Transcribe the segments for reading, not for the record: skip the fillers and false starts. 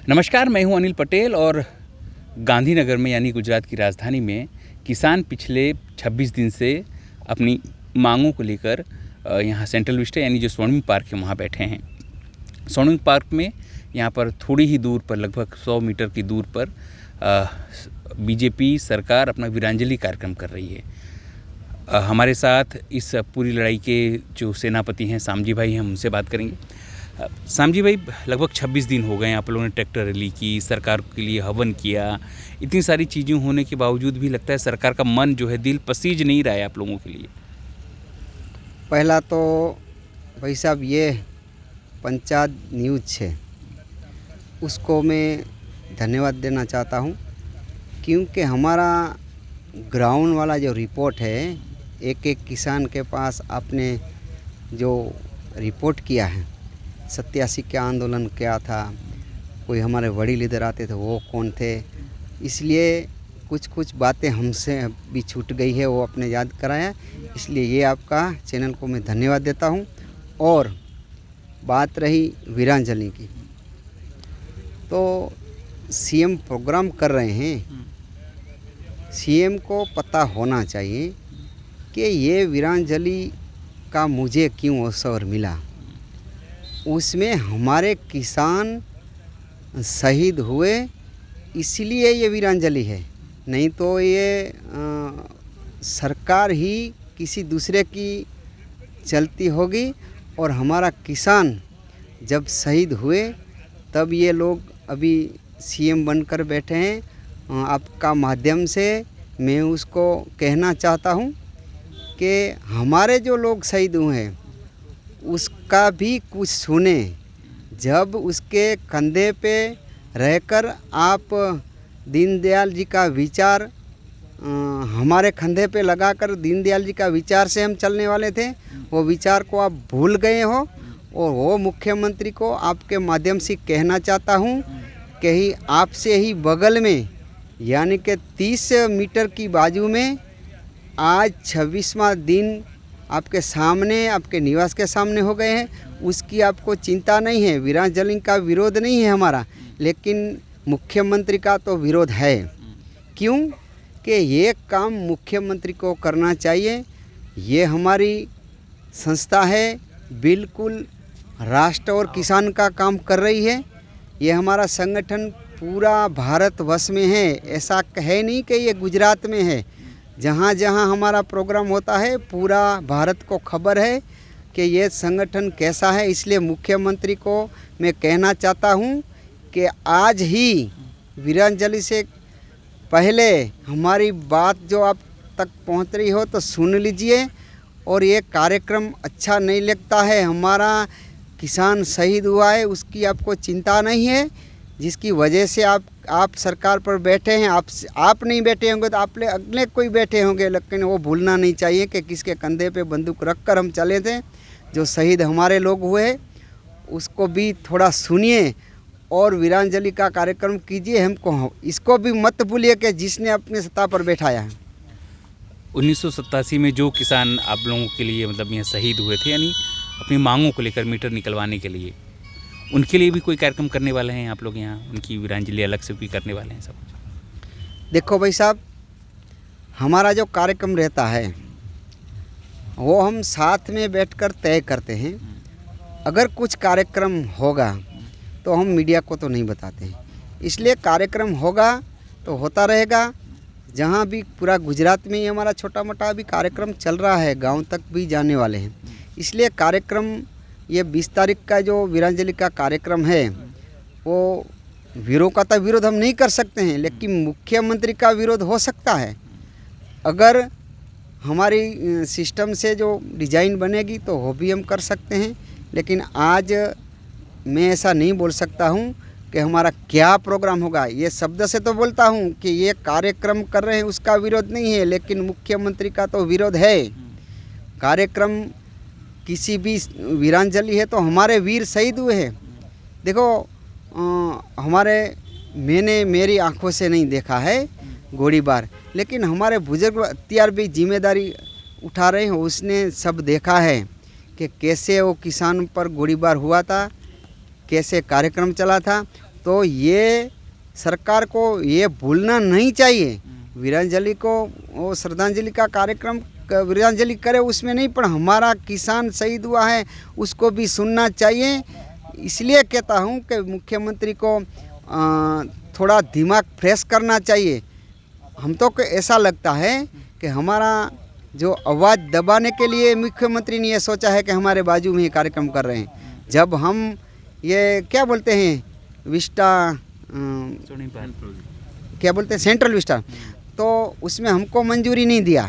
नमस्कार, मैं हूं अनिल पटेल और गांधीनगर में यानी गुजरात की राजधानी में किसान पिछले 26 दिन से अपनी मांगों को लेकर यहाँ सेंट्रल विस्टा यानी जो स्वर्णिम पार्क है वहाँ बैठे हैं। स्वर्णिम पार्क में यहाँ पर थोड़ी ही दूर पर लगभग 100 मीटर की दूर पर बीजेपी सरकार अपना वीरांजलि कार्यक्रम कर रही है। हमारे साथ इस पूरी लड़ाई के जो सेनापति हैं सामजी भाई, हम उनसे बात करेंगे। सामजी भाई, लगभग 26 दिन हो गए हैं आप लोगों ने ट्रैक्टर रैली की, सरकार के लिए हवन किया, इतनी सारी चीज़ें होने के बावजूद भी लगता है सरकार का मन जो है, दिल पसीज नहीं रहा है आप लोगों के लिए। पहला तो भाई साहब ये पंचायत न्यूज़ है उसको मैं धन्यवाद देना चाहता हूँ, क्योंकि हमारा ग्राउंड वाला जो रिपोर्ट है, एक एक किसान के पास आपने जो रिपोर्ट किया है 87 के आंदोलन क्या था, कोई हमारे बड़ी लीडर आते थे वो कौन थे, इसलिए कुछ बातें हमसे भी छूट गई है, वो अपने याद कराया। इसलिए ये आपका चैनल को मैं धन्यवाद देता हूँ। और बात रही वीरांजलि की, तो सीएम प्रोग्राम कर रहे हैं, सीएम को पता होना चाहिए कि ये वीरांजलि का मुझे क्यों अवसर मिला। उसमें हमारे किसान शहीद हुए इसलिए ये वीरांजलि है, नहीं तो ये सरकार ही किसी दूसरे की चलती होगी। और हमारा किसान जब शहीद हुए तब ये लोग अभी सीएम बनकर बैठे हैं। आपका माध्यम से मैं उसको कहना चाहता हूँ कि हमारे जो लोग शहीद हुए हैं उसका भी कुछ सुने। जब उसके कंधे पे रहकर आप दीनदयाल जी का विचार हमारे कंधे पे लगाकर दीनदयाल जी का विचार से हम चलने वाले थे, वो विचार को आप भूल गए हो। और वो मुख्यमंत्री को आपके माध्यम से कहना चाहता हूँ कि आपसे ही बगल में यानी कि 30 मीटर की बाजू में आज 26वां दिन आपके सामने, आपके निवास के सामने हो गए हैं। उसकी आपको चिंता नहीं है। वीरांजलि का विरोध नहीं है हमारा, लेकिन मुख्यमंत्री का तो विरोध है। क्यों कि ये काम मुख्यमंत्री को करना चाहिए। ये हमारी संस्था है, बिल्कुल राष्ट्र और किसान का काम कर रही है। ये हमारा संगठन पूरा भारतवर्ष में है, ऐसा है नहीं कि ये गुजरात में है। जहाँ जहाँ हमारा प्रोग्राम होता है पूरा भारत को खबर है कि ये संगठन कैसा है। इसलिए मुख्यमंत्री को मैं कहना चाहता हूँ कि आज ही वीरांजलि से पहले हमारी बात जो आप तक पहुँच रही हो तो सुन लीजिए। और ये कार्यक्रम अच्छा नहीं लगता है, हमारा किसान शहीद हुआ है उसकी आपको चिंता नहीं है, जिसकी वजह से आप सरकार पर बैठे हैं। आप नहीं बैठे होंगे तो आप अगले कोई बैठे होंगे, लेकिन वो भूलना नहीं चाहिए कि किसके कंधे पे बंदूक रखकर हम चले थे। जो शहीद हमारे लोग हुए उसको भी थोड़ा सुनिए और वीरांजलि का कार्यक्रम कीजिए। हमको इसको भी मत भूलिए कि जिसने अपने सत्ता पर बैठाया है। 1987 में जो किसान आप लोगों के लिए मतलब यहाँ शहीद हुए थे, यानी अपनी मांगों को लेकर मीटर निकलवाने के लिए, उनके लिए भी कोई कार्यक्रम करने वाले हैं आप लोग यहाँ? उनकी वीरांजलि अलग से कोई करने वाले हैं सब? देखो भाई साहब, हमारा जो कार्यक्रम रहता है वो हम साथ में बैठकर तय करते हैं। अगर कुछ कार्यक्रम होगा तो हम मीडिया को तो नहीं बताते हैं। इसलिए कार्यक्रम होगा तो होता रहेगा। जहाँ भी पूरा गुजरात में ही हमारा छोटा मोटा अभी कार्यक्रम चल रहा है, गांव तक भी जाने वाले हैं। इसलिए कार्यक्रम ये 20 तारीख का जो वीरांजलि का कार्यक्रम है वो विरोध हम नहीं कर सकते हैं, लेकिन मुख्यमंत्री का विरोध हो सकता है। अगर हमारी सिस्टम से जो डिज़ाइन बनेगी तो वो भी हम कर सकते हैं। लेकिन आज मैं ऐसा नहीं बोल सकता हूँ कि हमारा क्या प्रोग्राम होगा। ये शब्द से तो बोलता हूँ कि ये कार्यक्रम कर रहे हैं उसका विरोध नहीं है, लेकिन मुख्यमंत्री का तो विरोध है। कार्यक्रम किसी भी वीरांजलि है तो हमारे वीर शहीद हुए हैं। देखो मैंने मेरी आंखों से नहीं देखा है गोलीबार, लेकिन हमारे बुजुर्ग अत्यार भी जिम्मेदारी उठा रहे हैं। उसने सब देखा है कि कैसे वो किसान पर गोलीबार हुआ था, कैसे कार्यक्रम चला था। तो ये सरकार को ये भूलना नहीं चाहिए। वीरांजलि को वो श्रद्धांजलि का कार्यक्रम वीरांजलि करे उसमें नहीं, पर हमारा किसान शहीद हुआ है उसको भी सुनना चाहिए। इसलिए कहता हूँ कि मुख्यमंत्री को थोड़ा दिमाग फ्रेश करना चाहिए। हम तो ऐसा लगता है कि हमारा जो आवाज़ दबाने के लिए मुख्यमंत्री ने ये सोचा है कि हमारे बाजू में ही कार्यक्रम कर रहे हैं। जब हम ये क्या बोलते हैं विस्टा क्या बोलते हैं सेंट्रल विस्टा, तो उसमें हमको मंजूरी नहीं दिया,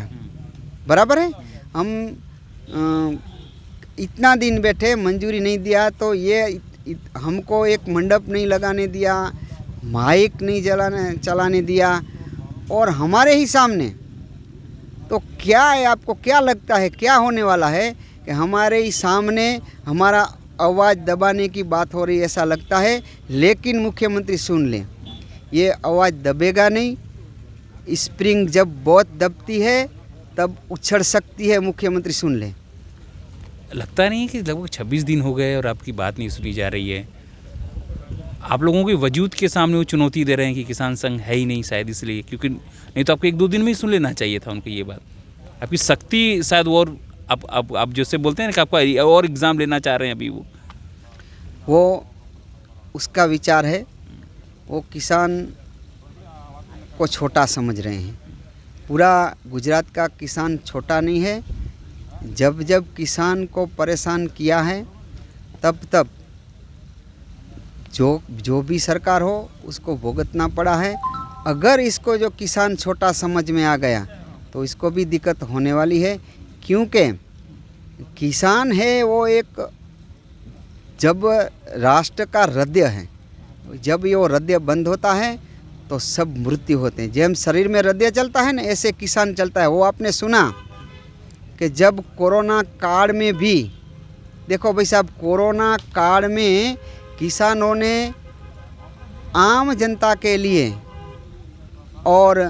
बराबर है। हम इतना दिन बैठे मंजूरी नहीं दिया, तो ये हमको एक मंडप नहीं लगाने दिया, माइक नहीं चलाने दिया, और हमारे ही सामने। तो क्या है, आपको क्या लगता है क्या होने वाला है कि हमारे ही सामने हमारा आवाज़ दबाने की बात हो रही है, ऐसा लगता है। लेकिन मुख्यमंत्री सुन लें, ये आवाज़ दबेगा नहीं। स्प्रिंग जब बहुत दबती है तब उछड़ सकती है, मुख्यमंत्री सुन लें। लगता नहीं है कि लगभग 26 दिन हो गए और आपकी बात नहीं सुनी जा रही है? आप लोगों के वजूद के सामने वो चुनौती दे रहे हैं कि किसान संघ है ही नहीं, शायद इसलिए, क्योंकि नहीं तो आपको 1-2 दिन में ही सुन लेना चाहिए था उनको ये बात। आपकी सख्ती शायद, और आप जैसे बोलते हैं ना कि आपका और एग्ज़ाम लेना चाह रहे हैं अभी, वो उसका विचार है। वो किसान को छोटा समझ रहे हैं। पूरा गुजरात का किसान छोटा नहीं है। जब जब किसान को परेशान किया है तब जो भी सरकार हो उसको भुगतना पड़ा है। अगर इसको जो किसान छोटा समझ में आ गया तो इसको भी दिक्कत होने वाली है, क्योंकि किसान है वो एक, जब राष्ट्र का हृदय है, जब ये हृदय बंद होता है तो सब मृत्यु होते हैं। जैसे शरीर में हृदय चलता है ना, ऐसे किसान चलता है। वो आपने सुना कि जब कोरोना काल में भी, देखो भाई साहब, कोरोना काल में किसानों ने आम जनता के लिए और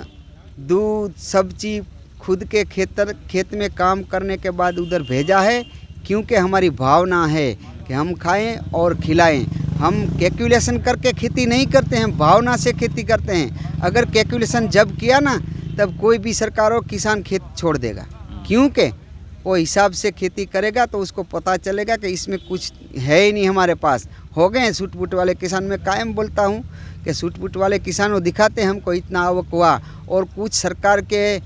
दूध सब्जी खुद के खेत में काम करने के बाद उधर भेजा है, क्योंकि हमारी भावना है कि हम खाएं और खिलाएं। हम कैलकुलेशन करके खेती नहीं करते हैं, भावना से खेती करते हैं। अगर कैलकुलेशन जब किया ना, तब कोई भी सरकार हो किसान खेत छोड़ देगा, क्योंकि वो हिसाब से खेती करेगा तो उसको पता चलेगा कि इसमें कुछ है ही नहीं हमारे पास। हो गए हैं सूट-बूट वाले किसान। मैं कायम बोलता हूँ कि सूट-बूट वाले किसान वो दिखाते हैं हमको इतना आवक हुआ, और कुछ सरकार के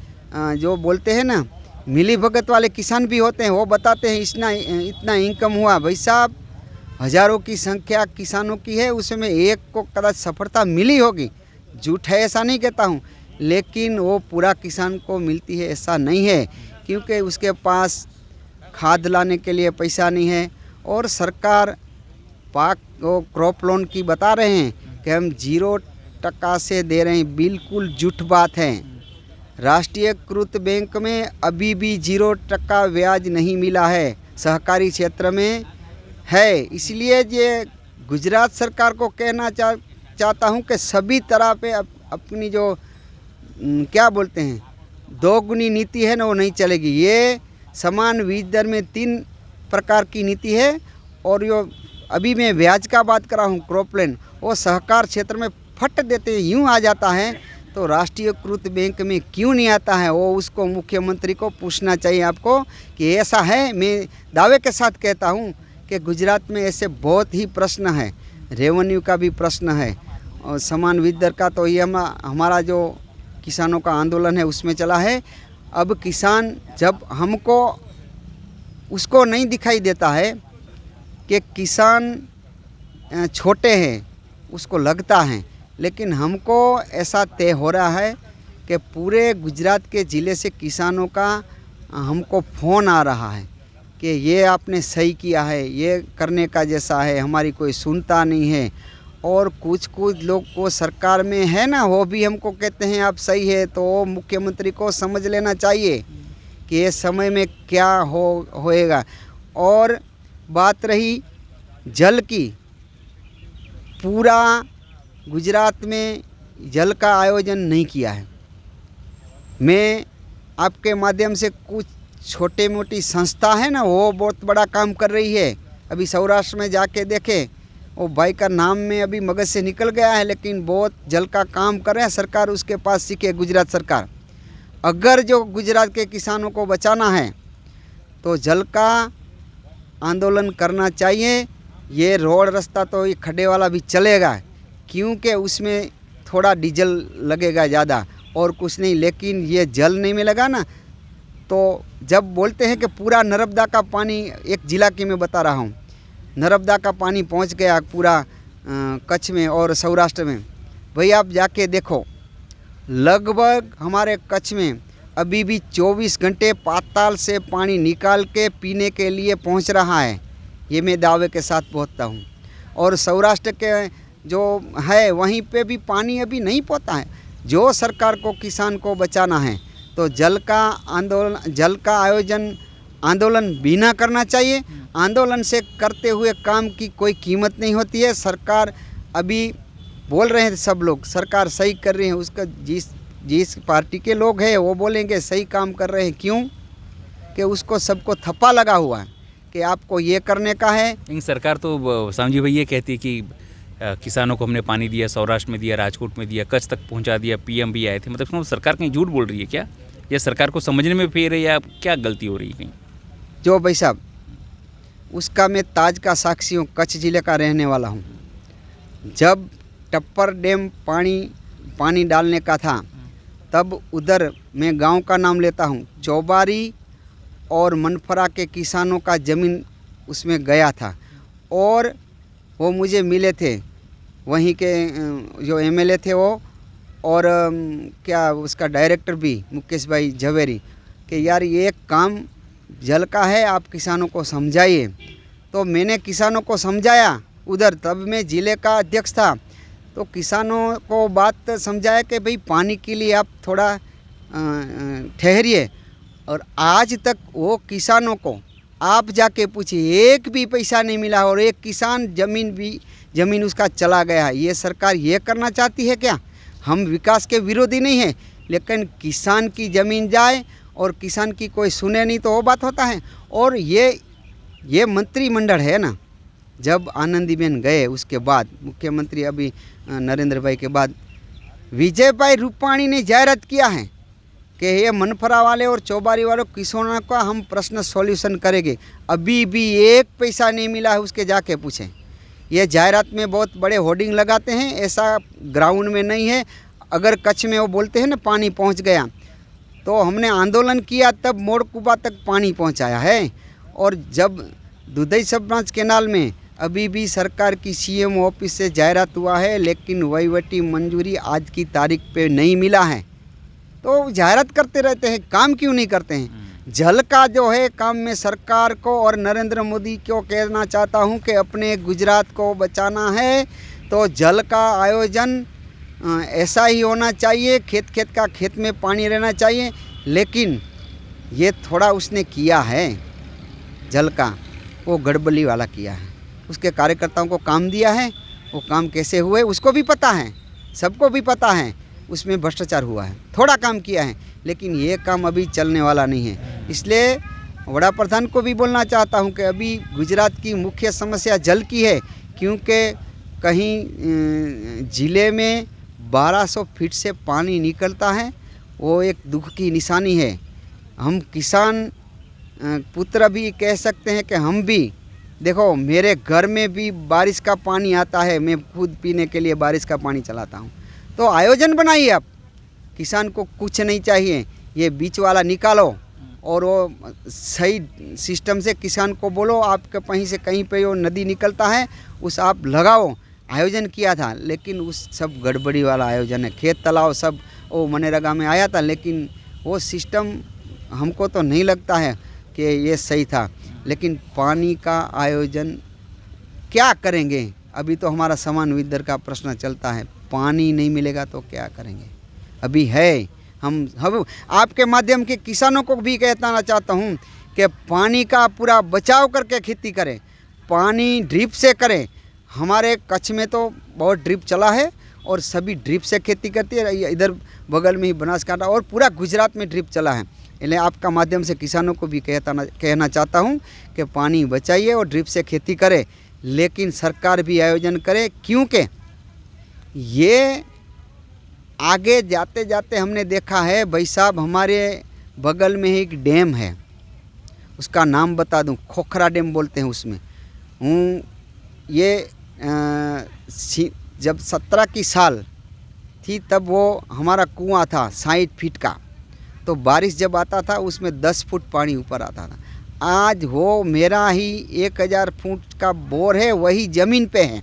जो बोलते हैं ना मिली भगत वाले किसान भी होते हैं, वो बताते हैं इतना इनकम हुआ। भाई साहब, हज़ारों की संख्या किसानों की है, उसमें एक को कदाच सफलता मिली होगी, झूठ है ऐसा नहीं कहता हूँ, लेकिन वो पूरा किसान को मिलती है ऐसा नहीं है, क्योंकि उसके पास खाद लाने के लिए पैसा नहीं है। और सरकार पाक वो क्रॉप लोन की बता रहे हैं कि हम 0% से दे रहे हैं, बिल्कुल झूठ बात है। राष्ट्रीयकृत बैंक में अभी भी 0% ब्याज नहीं मिला है, सहकारी क्षेत्र में है। इसलिए ये गुजरात सरकार को कहना चाहता हूँ कि सभी तरह पे अपनी जो क्या बोलते हैं दोगुनी नीति है ना, वो नहीं चलेगी। ये समान बीज दर में 3 प्रकार की नीति है, और यो अभी मैं ब्याज का बात कर रहा हूँ, क्रॉप लोन, वो सहकार क्षेत्र में फट देते यूँ आ जाता है, तो राष्ट्रीयकृत बैंक में क्यों नहीं आता है? वो उसको मुख्यमंत्री को पूछना चाहिए आपको कि ऐसा है। मैं दावे के साथ कहता हूँ कि गुजरात में ऐसे बहुत ही प्रश्न है, रेवेन्यू का भी प्रश्न है, और समान बीज दर का तो ये हमारा जो किसानों का आंदोलन है उसमें चला है। अब किसान जब हमको उसको नहीं दिखाई देता है कि किसान छोटे हैं, उसको लगता है, लेकिन हमको ऐसा तय हो रहा है कि पूरे गुजरात के ज़िले से किसानों का हमको फ़ोन आ रहा है कि ये आपने सही किया है, ये करने का जैसा है, हमारी कोई सुनता नहीं है। और कुछ लोग को सरकार में है ना, वो भी हमको कहते हैं आप सही है, तो मुख्यमंत्री को समझ लेना चाहिए कि ये समय में क्या होएगा। और बात रही जल की, पूरा गुजरात में जल का आयोजन नहीं किया है। मैं आपके माध्यम से कुछ छोटे मोटी संस्था है ना, वो बहुत बड़ा काम कर रही है। अभी सौराष्ट्र में जाके देखें, वो भाई का नाम में अभी मगज से निकल गया है, लेकिन बहुत जल का काम कर रहे हैं। सरकार उसके पास सीखे, गुजरात सरकार। अगर जो गुजरात के किसानों को बचाना है तो जल का आंदोलन करना चाहिए। ये रोड रास्ता तो ये खड्डे वाला भी चलेगा, क्योंकि उसमें थोड़ा डीजल लगेगा ज़्यादा और कुछ नहीं, लेकिन ये जल नहीं मिलेगा ना। तो जब बोलते हैं कि पूरा नर्मदा का पानी, एक ज़िला की मैं बता रहा हूँ, नर्मदा का पानी पहुँच गया पूरा कच्छ में और सौराष्ट्र में। भाई आप जाके देखो, लगभग हमारे कच्छ में अभी भी 24 घंटे पाताल से पानी निकाल के पीने के लिए पहुंच रहा है, ये मैं दावे के साथ बोलता हूं। और सौराष्ट्र के जो है वहीं पे भी पानी अभी नहीं पहुंचा है। जो सरकार को किसान को बचाना है तो जल का आंदोलन भी ना करना चाहिए। आंदोलन से करते हुए काम की कोई कीमत नहीं होती है। सरकार अभी बोल रहे हैं सब लोग सरकार सही कर रही है, उसका जिस पार्टी के लोग हैं वो बोलेंगे सही काम कर रहे हैं। क्यों कि उसको सबको थप्पा लगा हुआ है कि आपको ये करने का है। लेकिन सरकार तो सामजी भाई ये कहती है कि किसानों को हमने पानी दिया, सौराष्ट्र में दिया, राजकोट में दिया, कच्छ तक पहुंचा दिया, पीएम भी आए थे। मतलब सरकार कहीं झूठ बोल रही है क्या, या सरकार को समझने में फेर है, या क्या गलती हो रही है कहीं? जो भाई साहब, उसका मैं ताज का साक्षी हूँ, कच्छ ज़िले का रहने वाला हूँ। जब टप्पर डैम पानी डालने का था तब उधर मैं गांव का नाम लेता हूँ, चौबारी और मनफरा के किसानों का ज़मीन उसमें गया था और वो मुझे मिले थे, वहीं के जो एमएलए थे वो, और क्या उसका डायरेक्टर भी मुकेश भाई झवेरी, कि यार ये काम जल का है, आप किसानों को समझाइए। तो मैंने किसानों को समझाया उधर, तब मैं ज़िले का अध्यक्ष था। तो किसानों को बात समझाया कि भाई पानी के लिए आप थोड़ा ठहरिए। और आज तक वो किसानों को आप जाके पूछिए, एक भी पैसा नहीं मिला और एक किसान ज़मीन उसका चला गया। ये सरकार ये करना चाहती है क्या? हम विकास के विरोधी नहीं हैं, लेकिन किसान की ज़मीन जाए और किसान की कोई सुने नहीं तो वो बात होता है। और ये मंत्रिमंडल है ना, जब आनंदीबेन गए उसके बाद मुख्यमंत्री अभी नरेंद्र भाई के बाद विजय भाई रूपाणी ने जाहिरात किया है कि ये मनफरा वाले और चौबारी वालों किसानों का हम प्रश्न सॉल्यूशन करेंगे। अभी भी एक पैसा नहीं मिला है, उसके जाके पूछें। ये जाहिरात में बहुत बड़े होर्डिंग लगाते हैं, ऐसा ग्राउंड में नहीं है। अगर कच्छ में वो बोलते हैं ना पानी पहुंच गया, तो हमने आंदोलन किया तब मोड़कुबा तक पानी पहुंचाया है। और जब दुधई सब ब्रांच कैनाल में अभी भी सरकार की सीएम ऑफिस से जाहिरात हुआ है, लेकिन वहीवटी मंजूरी आज की तारीख पे नहीं मिला है। तो जाहिरात करते रहते हैं, काम क्यों नहीं करते हैं? जल का जो है काम में सरकार को और नरेंद्र मोदी को कहना चाहता हूं कि अपने गुजरात को बचाना है तो जल का आयोजन ऐसा ही होना चाहिए, खेत का खेत में पानी रहना चाहिए। लेकिन ये थोड़ा उसने किया है जल का, वो गड़बड़ी वाला किया है। उसके कार्यकर्ताओं को काम दिया है, वो काम कैसे हुए उसको भी पता है, सबको भी पता है, उसमें भ्रष्टाचार हुआ है। थोड़ा काम किया है, लेकिन ये काम अभी चलने वाला नहीं है। इसलिए वड़ा प्रधान को भी बोलना चाहता हूँ कि अभी गुजरात की मुख्य समस्या जल की है, क्योंकि कहीं ज़िले में 1200 फीट से पानी निकलता है, वो एक दुख की निशानी है। हम किसान पुत्र भी कह सकते हैं कि हम भी देखो, मेरे घर में भी बारिश का पानी आता है, मैं खुद पीने के लिए बारिश का पानी चलाता हूँ। तो आयोजन बनाइए आप, किसान को कुछ नहीं चाहिए, ये बीच वाला निकालो और वो सही सिस्टम से किसान को बोलो आपके कहीं पे वो नदी निकलता है उस आप लगाओ। आयोजन किया था, लेकिन उस सब गड़बड़ी वाला आयोजन है। खेत तालाब सब वो मनरेगा में आया था, लेकिन वो सिस्टम हमको तो नहीं लगता है कि ये सही था। लेकिन पानी का आयोजन क्या करेंगे? अभी तो हमारा समान विदर का प्रश्न चलता है, पानी नहीं मिलेगा तो क्या करेंगे? अभी है, हम आपके माध्यम के किसानों को भी कहना चाहता हूँ कि पानी का पूरा बचाव करके खेती करें, पानी ड्रिप से करें। हमारे कच्छ में तो बहुत ड्रिप चला है और सभी ड्रिप से खेती करती है। इधर बगल में ही बनासकांठा और पूरा गुजरात में ड्रिप चला है। इसलिए आपका माध्यम से किसानों को भी कहना चाहता हूँ कि पानी बचाइए और ड्रिप से खेती करें। लेकिन सरकार भी आयोजन करे, क्योंकि ये आगे जाते जाते हमने देखा है। भाई साहब, हमारे बगल में ही एक डैम है, उसका नाम बता दूं, खोखरा डैम बोलते हैं। उसमें ये जब 17 की साल थी तब वो हमारा कुआं था 60 फीट का, तो बारिश जब आता था उसमें 10 फुट पानी ऊपर आता था। आज वो मेरा ही 1000 फुट का बोर है, वही ज़मीन पे है।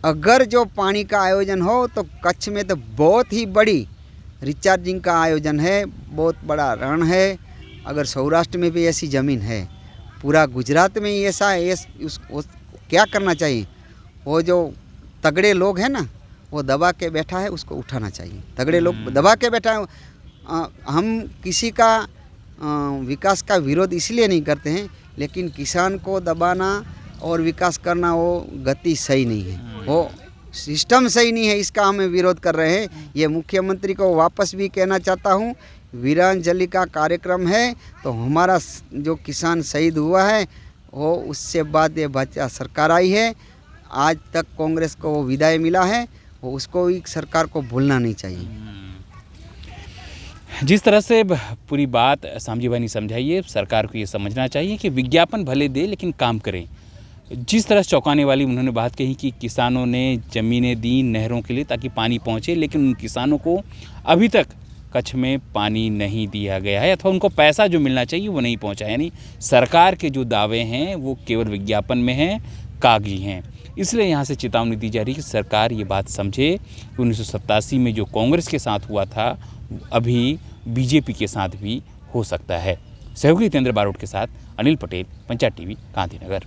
अगर जो पानी का आयोजन हो तो कच्छ में तो बहुत ही बड़ी रिचार्जिंग का आयोजन है, बहुत बड़ा रण है। अगर सौराष्ट्र में भी ऐसी ज़मीन है, पूरा गुजरात में ही ऐसा है, क्या करना चाहिए? वो जो तगड़े लोग हैं ना, वो दबा के बैठा है, उसको उठाना चाहिए। तगड़े लोग दबा के बैठा है। हम किसी का विकास का विरोध इसलिए नहीं करते हैं, लेकिन किसान को दबाना और विकास करना वो गति सही नहीं है, वो सिस्टम सही नहीं है, इसका हमें विरोध कर रहे हैं। ये मुख्यमंत्री को वापस भी कहना चाहता हूँ, वीरांजलि का कार्यक्रम है तो हमारा जो किसान शहीद हुआ है वो उससे बाद ये भाजपा सरकार आई है, आज तक कांग्रेस को वो विदाई मिला है, वो उसको भी सरकार को भूलना नहीं चाहिए। जिस तरह से पूरी बात सामजी भाई ने समझाई है, सरकार को ये समझना चाहिए कि विज्ञापन भले दे लेकिन काम करें। जिस तरह चौंकाने वाली उन्होंने बात कही कि किसानों ने ज़मीनें दी नहरों के लिए ताकि पानी पहुंचे, लेकिन उन किसानों को अभी तक कच्छ में पानी नहीं दिया गया है, अथवा उनको पैसा जो मिलना चाहिए वो नहीं पहुंचा। यानी सरकार के जो दावे हैं वो केवल विज्ञापन में हैं, कागजी हैं। इसलिए यहाँ से चेतावनी दी जा रही है कि सरकार ये बात समझे कि 1987 में जो कांग्रेस के साथ हुआ था अभी बीजेपी के साथ भी हो सकता है। सहयोगी जितेंद्र बारोट के साथ अनिल पटेल, पंचायत टीवी, गांधीनगर।